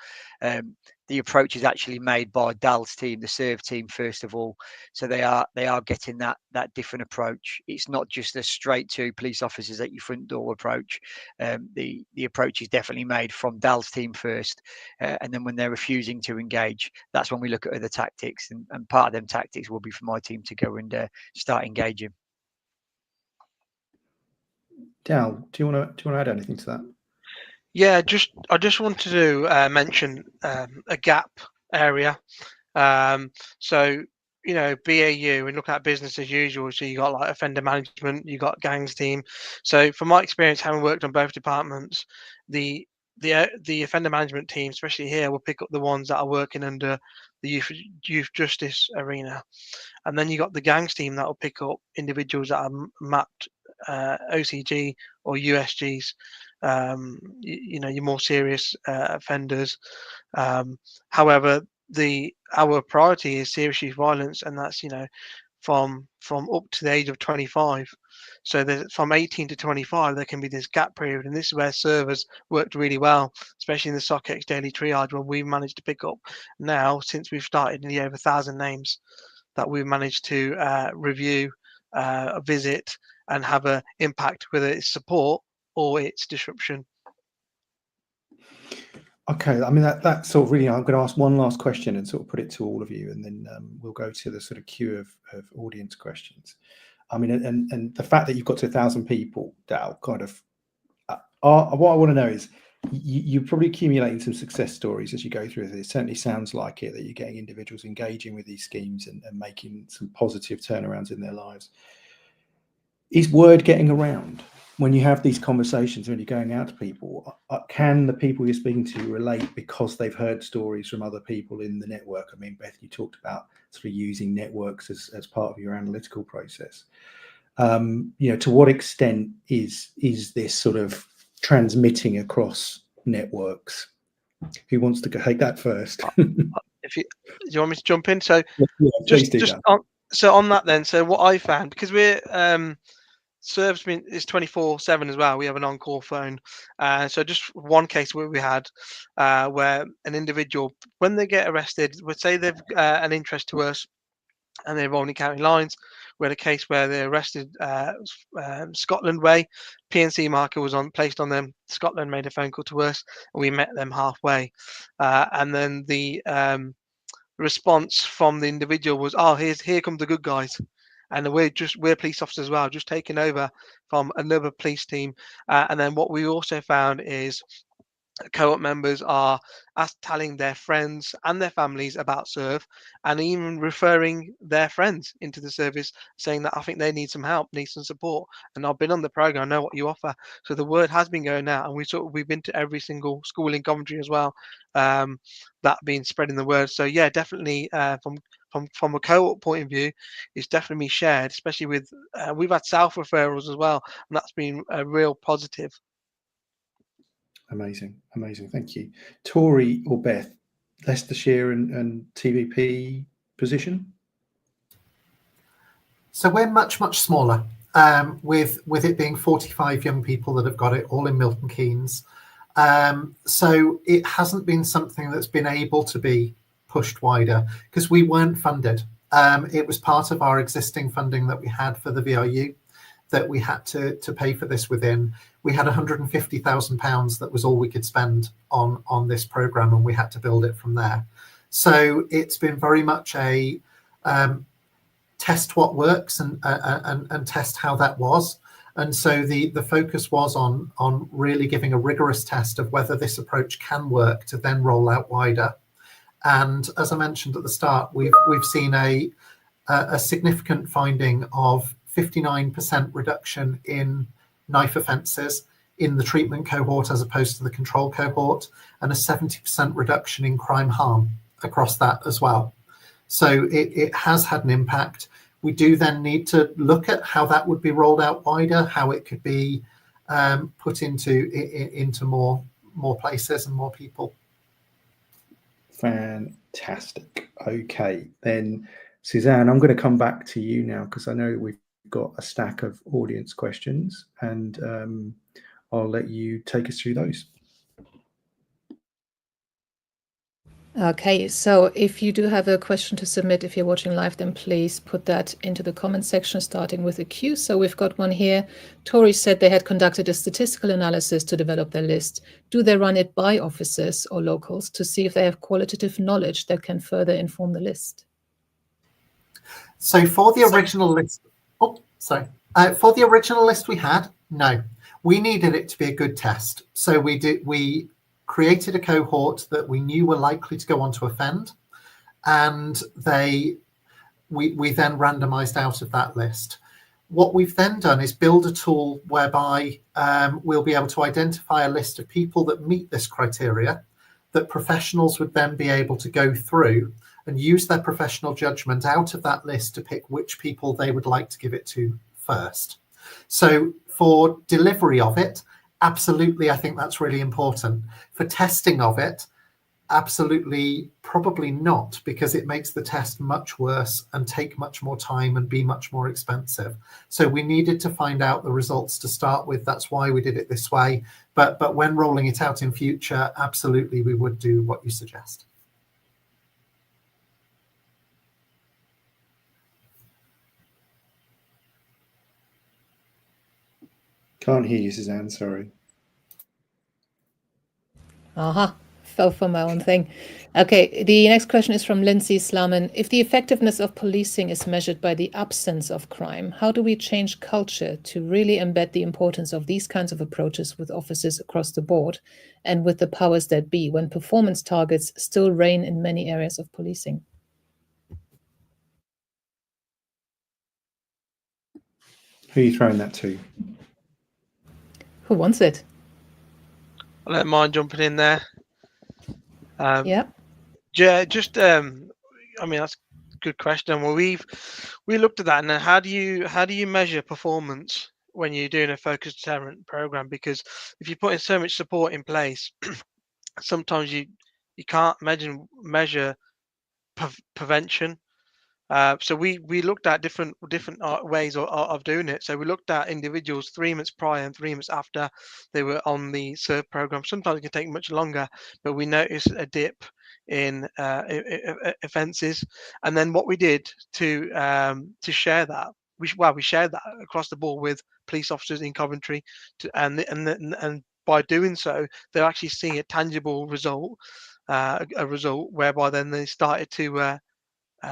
The approach is actually made by Dal's team, the serve team, first of all. So they are getting that different approach. It's not just a straight to police officers at your front door approach. The approach is definitely made from Dal's team first, and then when they're refusing to engage, that's when we look at other tactics, and part of them tactics will be for my team to go and start engaging. Dal, do you want to add anything to that? Yeah, I just wanted to mention a gap area. So, you know, BAU, and look at business as usual. So you got like offender management, you got gangs team. So from my experience, having worked on both departments, the offender management team, especially here, will pick up the ones that are working under the youth justice arena, and then you got the gangs team that will pick up individuals that are mapped OCG or USGs. You know, your more serious offenders. However, our priority is serious youth violence, and that's, you know, from up to the age of 25. So from 18 to 25, there can be this gap period, and this is where servers worked really well, especially in the SOCX daily triage, where we've managed to pick up now, since we've started, nearly over 1,000 names that we've managed to review, visit, and have an impact, whether it's support or it's disruption. Okay, I mean that sort of really. I'm going to ask one last question and sort of put it to all of you, and then we'll go to the sort of queue of audience questions. I mean, and the fact that you've got to 1,000 people, Dal, kind of. What I want to know is, you're probably accumulating some success stories as you go through this. It certainly sounds like it, that you're getting individuals engaging with these schemes and making some positive turnarounds in their lives. Is word getting around? When you have these conversations, when you're going out to people, can the people you're speaking to relate because they've heard stories from other people in the network? I mean, Beth, you talked about sort of using networks as part of your analytical process. You know, to what extent is this sort of transmitting across networks? Who wants to take that first? Do you want me to jump in? So yeah, just on that then. So what I found, because we're serves is 24/7 as well. We have an on-call phone. So just one case where we had where an individual, when they get arrested, would say they've an interest to us and they're rolling county lines. We had a case where they arrested Scotland Way. PNC marker was placed on them. Scotland made a phone call to us, and we met them halfway. And then the response from the individual was, "Oh, here come the good guys." And we're police officers as well, just taking over from another police team. And then what we also found is co-op members are telling their friends and their families about serve, and even referring their friends into the service, saying that I think they need some help, need some support, and I've been on the program, I know what you offer. So the word has been going out, and we've been to every single school in Coventry as well, that being spreading the word. So yeah, definitely from a co-op point of view, it's definitely shared, especially with we've had self referrals as well, and that's been a real positive. Amazing. Thank you. Tori or Beth, Leicestershire and TVP position? So we're much smaller, with it being 45 young people that have got it, all in Milton Keynes. So it hasn't been something that's been able to be pushed wider because we weren't funded. It was part of our existing funding that we had for the VRU that we had to pay for this within. We had £150,000 that was all we could spend on this program, and we had to build it from there. So it's been very much a test what works and test how that was. And so the focus was on really giving a rigorous test of whether this approach can work to then roll out wider. And as I mentioned at the start, we've seen a significant finding of 59% reduction in knife offences in the treatment cohort as opposed to the control cohort, and a 70% reduction in crime harm across that as well. So it has had an impact. We do then need to look at how that would be rolled out wider, how it could be put into more places and more people. Fantastic. Okay, then Suzanne, I'm going to come back to you now because I know we've got a stack of audience questions, and I'll let you take us through those. Okay, so if you do have a question to submit, if you're watching live, then please put that into the comment section, starting with a Q. So we've got one here. Tori said they had conducted a statistical analysis to develop their list. Do they run it by officers or locals to see if they have qualitative knowledge that can further inform the list? So for the original list, for the original list we had, no, we needed it to be a good test. So we created a cohort that we knew were likely to go on to offend, and we then randomized out of that list. What we've then done is build a tool whereby we'll be able to identify a list of people that meet this criteria, that professionals would then be able to go through and use their professional judgment out of that list to pick which people they would like to give it to first. So for delivery of it, absolutely, I think that's really important. For testing of it, absolutely, probably not, because it makes the test much worse and take much more time and be much more expensive. So we needed to find out the results to start with. That's why we did it this way. But when rolling it out in future, absolutely, we would do what you suggest. Can't hear you, Suzanne, sorry. Fell for my own thing. Okay, the next question is from Lindsay Slaman. If the effectiveness of policing is measured by the absence of crime, how do we change culture to really embed the importance of these kinds of approaches with officers across the board and with the powers that be when performance targets still reign in many areas of policing? Who are you throwing that to? Who wants it? I don't mind jumping in there. Yeah, just I mean, that's a good question. Well, we looked at that, and then how do you measure performance when you're doing a focused deterrent program? Because if you're putting so much support in place, sometimes you can't measure prevention. So we looked at different ways of doing it. So we looked at individuals 3 months prior and 3 months after they were on the SERV program. Sometimes it can take much longer, but we noticed a dip in offences. And then what we did to share that, we shared that across the board with police officers in Coventry, and by doing so, they're actually seeing a tangible result, a result whereby then they started to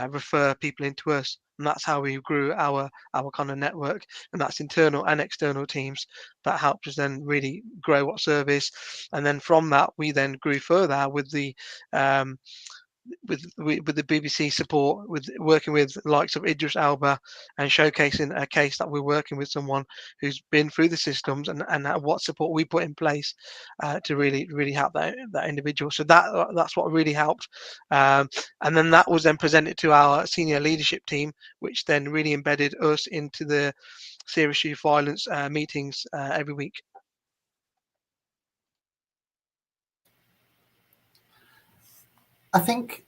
refer people into us, and that's how we grew our kind of network, and that's internal and external teams that helped us then really grow our service. And then from that we then grew further with the with the BBC support, with working with the likes of Idris Elba and showcasing a case that we're working with someone who's been through the systems, and what support we put in place to really help that individual. So that's what really helped, and then that was then presented to our senior leadership team, which then really embedded us into the serious youth violence meetings every week. I think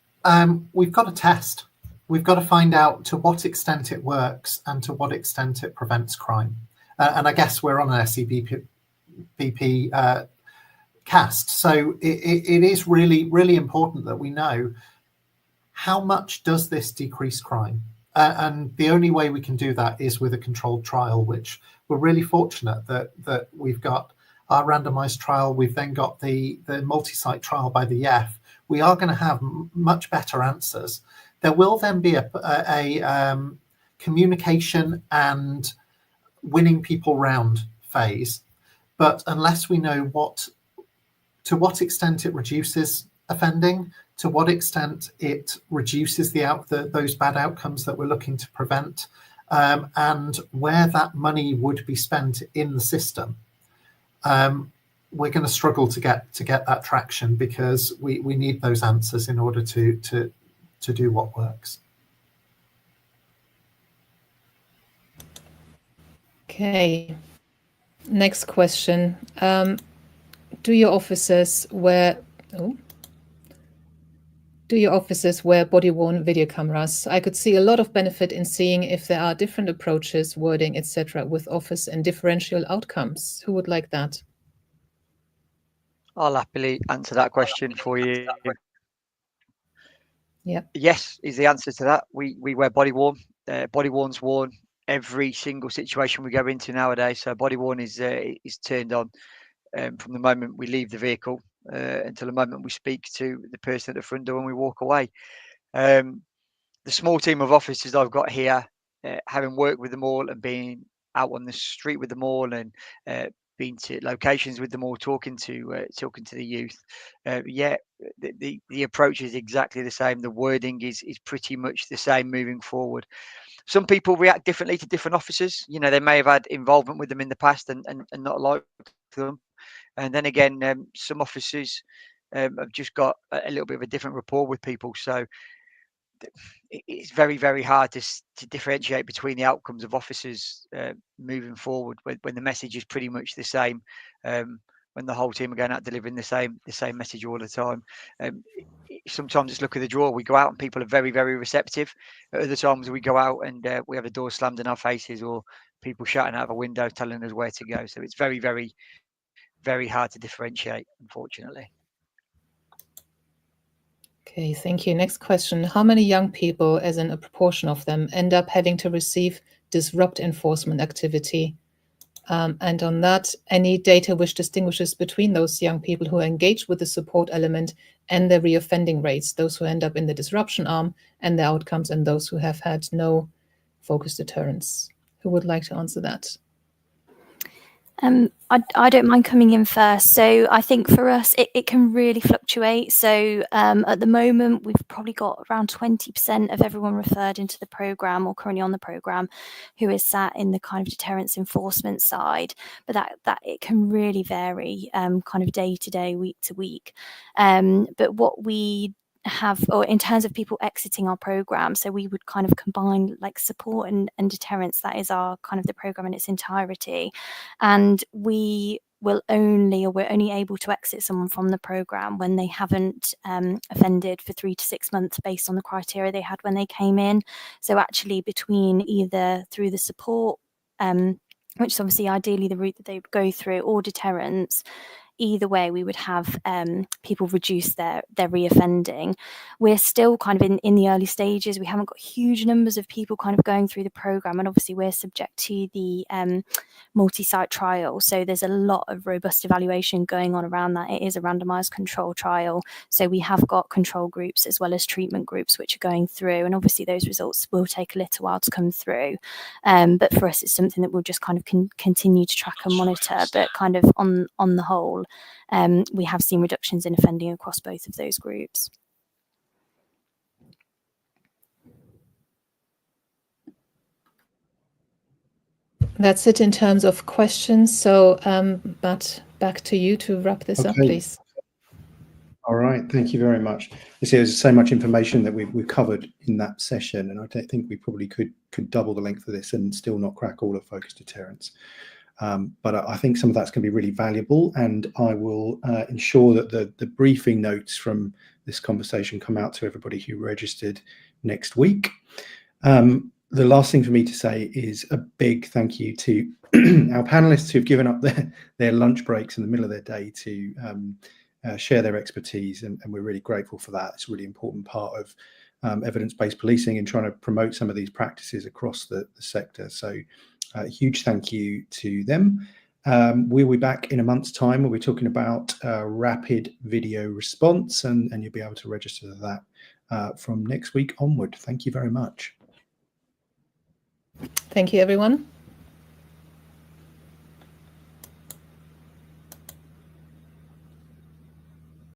we've got to test. We've got to find out to what extent it works and to what extent it prevents crime. And I guess we're on an SEBP cast. So it is really, really important that we know how much does this decrease crime. And the only way we can do that is with a controlled trial, which we're really fortunate that we've got our randomized trial. We've then got the multi-site trial by the EF. We are going to have much better answers. There will then be a communication and winning people round phase. But unless we know to what extent it reduces offending, to what extent it reduces those bad outcomes that we're looking to prevent, and where that money would be spent in the system, we're going to struggle to get that traction, because we need those answers in order to do what works. Okay. Next question. Do your officers wear body-worn video cameras? I could see a lot of benefit in seeing if there are different approaches, wording, etc., with office and differential outcomes. Who would like that? I'll happily answer that question for you. Yeah. Yes is the answer to that. We wear body worn. Body worn's worn every single situation we go into nowadays. So body worn is turned on from the moment we leave the vehicle until the moment we speak to the person at the front door when we walk away. The small team of officers I've got here, having worked with them all and being out on the street with them all, and been to locations with them all, talking to the youth. The approach is exactly the same. The wording is pretty much the same moving forward. Some people react differently to different officers. You know, they may have had involvement with them in the past and not like them. And then again, some officers have just got a little bit of a different rapport with people. So it's very, very hard to differentiate between the outcomes of officers moving forward when the message is pretty much the same. When the whole team are going out delivering the same message all the time. Sometimes it's luck of the draw. We go out and people are very, very receptive. At other times we go out and we have a door slammed in our faces, or people shouting out of a window telling us where to go. So it's very, very, very hard to differentiate, unfortunately. Okay, thank you. Next question. How many young people, as in a proportion of them, end up having to receive disrupt enforcement activity? And on that, any data which distinguishes between those young people who are engaged with the support element and their reoffending rates, those who end up in the disruption arm and the outcomes, and those who have had no focused deterrence? Who would like to answer that? I don't mind coming in first. So I think for us, it can really fluctuate. So at the moment, we've probably got around 20% of everyone referred into the programme or currently on the programme who is sat in the kind of deterrence enforcement side. But that it can really vary kind of day to day, week to week. But what we have, or in terms of people exiting our program, so we would kind of combine like support and deterrence. That is our kind of the program in its entirety, and we're only able to exit someone from the program when they haven't offended for 3 to 6 months based on the criteria they had when they came in. So actually between either through the support, which is obviously ideally the route that they would go through, or deterrence, either way we would have people reduce their reoffending. We're still kind of in the early stages. We haven't got huge numbers of people kind of going through the program, and obviously we're subject to the multi-site trial, so there's a lot of robust evaluation going on around that. It is a randomized control trial, so we have got control groups as well as treatment groups which are going through, and obviously those results will take a little while to come through, but for us it's something that we'll just kind of continue to track and monitor. But kind of on the whole, we have seen reductions in offending across both of those groups. That's it in terms of questions. So, but back to you to wrap this up, please. All right, thank you very much. You see, there's so much information that we've covered in that session, and I don't think we probably could double the length of this and still not crack all of focused deterrence. But I think some of that's going to be really valuable, and I will ensure that the briefing notes from this conversation come out to everybody who registered next week. The last thing for me to say is a big thank you to our panelists who've given up their lunch breaks in the middle of their day to share their expertise, and we're really grateful for that. It's a really important part of evidence-based policing and trying to promote some of these practices across the sector. So huge thank you to them. We'll be back in a month's time where we're talking about rapid video response, and you'll be able to register to that from next week onward. Thank you very much. Thank you, everyone.